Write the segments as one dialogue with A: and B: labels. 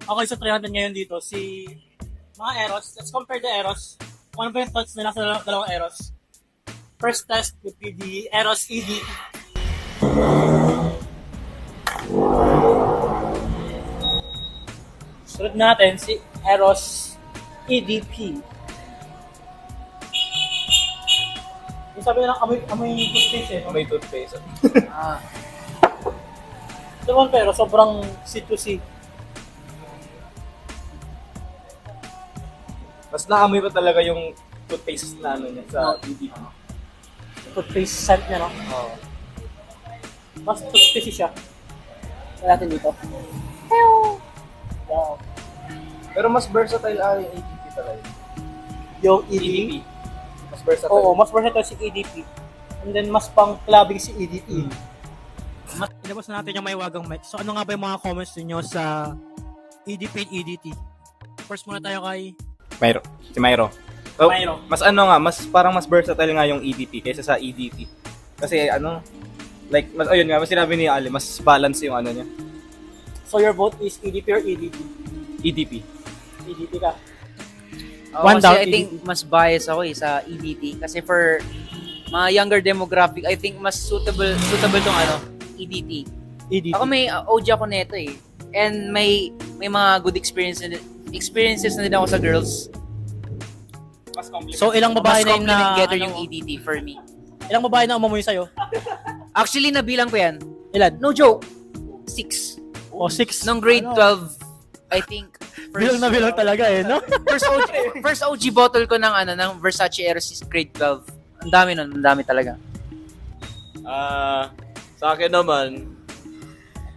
A: Okay, so 300 ngayon dito. Si mga Eros, let's compare the Eros. Ano ba yung thoughts nila sa dalawang Eros? First test would be the Eros ED. Sunod natin si Eros EDP. Yung sabi nilang amoy toothpaste eh.
B: May toothpaste.
A: Ah. Diba, pero sobrang citrusy.
B: Mas naamoy pa talaga yung toothpaste na ano niya sa EDP.
A: Toothpaste scent niya, no?
B: Oo.
A: Mas toothpaste siya. Wala natin dito. Wow.
B: Pero mas versatile yung EDP talaga.
A: Yung EDP?
B: Mas versatile.
A: Oo, mas versatile si EDP. And then mas pang-clubbing si EDP. Mas ilabas na natin yung may wagang mic. So ano nga ba yung mga comments niyo sa EDP and EDT? First muna tayo kay
B: Myro. Si Myro. So,
A: Myro.
B: mas ano nga, parang mas versatile nga yung EDP kaysa sa EDP. Kasi ano, like, ayun nga, mas sinabi ni Ali, mas balance yung ano niya.
A: So your vote is EDP or EDT?
B: EDP.
A: EDT ka.
C: One
A: down,
C: I think mas bias ako sa EDT kasi for mga younger demographic, I think mas suitable tong EDT.
A: EDT.
C: Ako may OG ako nito eh. And may mga good experiences na din ako sa girls.
B: Mas complicated.
A: So ilang babae
C: Mas
A: na yung na
C: compliment getter
A: ano,
C: yung EDT for me.
A: Ilang babae na umamoy sa'yo?
C: Actually, nabilang ko yan.
A: Ilan?
C: No joke. 6.
A: O 6?
C: Nung grade 12, I think.
A: Bilang na bilang talaga eh, no?
C: First OG bottle ko ng Versace Eros is grade 12. Ang dami nun, ang dami talaga.
D: Sa akin naman,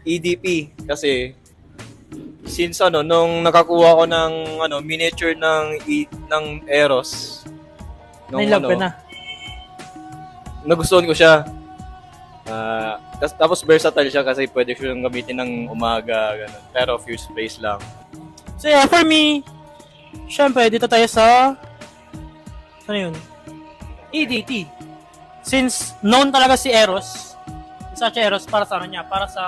D: EDP kasi since nung nakakuha ko ng miniature ng Eros nung
A: May love ka na.
D: nagustuhan ko siya. Tapos versatile siya kasi pwede siyang gamitin ng umaga ganun. Pero few space lang.
A: So yeah, for me, syempre, dito tayo sa ano yun? EDT. Since known talaga si Eros, Versace Eros para sa ano niya, para sa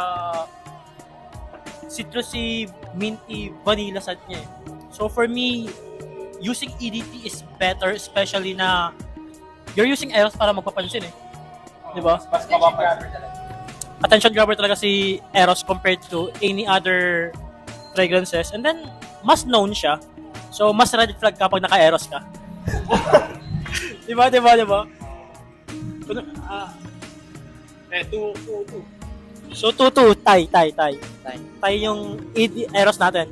A: citrusy, minty, vanilla scent niya eh. So for me, using EDT is better, especially na you're using Eros para magpapansin eh. Di ba?
B: Mas mapapansin.
A: Attention grabber talaga si Eros compared to any other fragrances. And then, mas known siya. So, mas red flag kapag naka-Eros ka. Diba? So, 2-2. Tie. Tie yung Eros natin.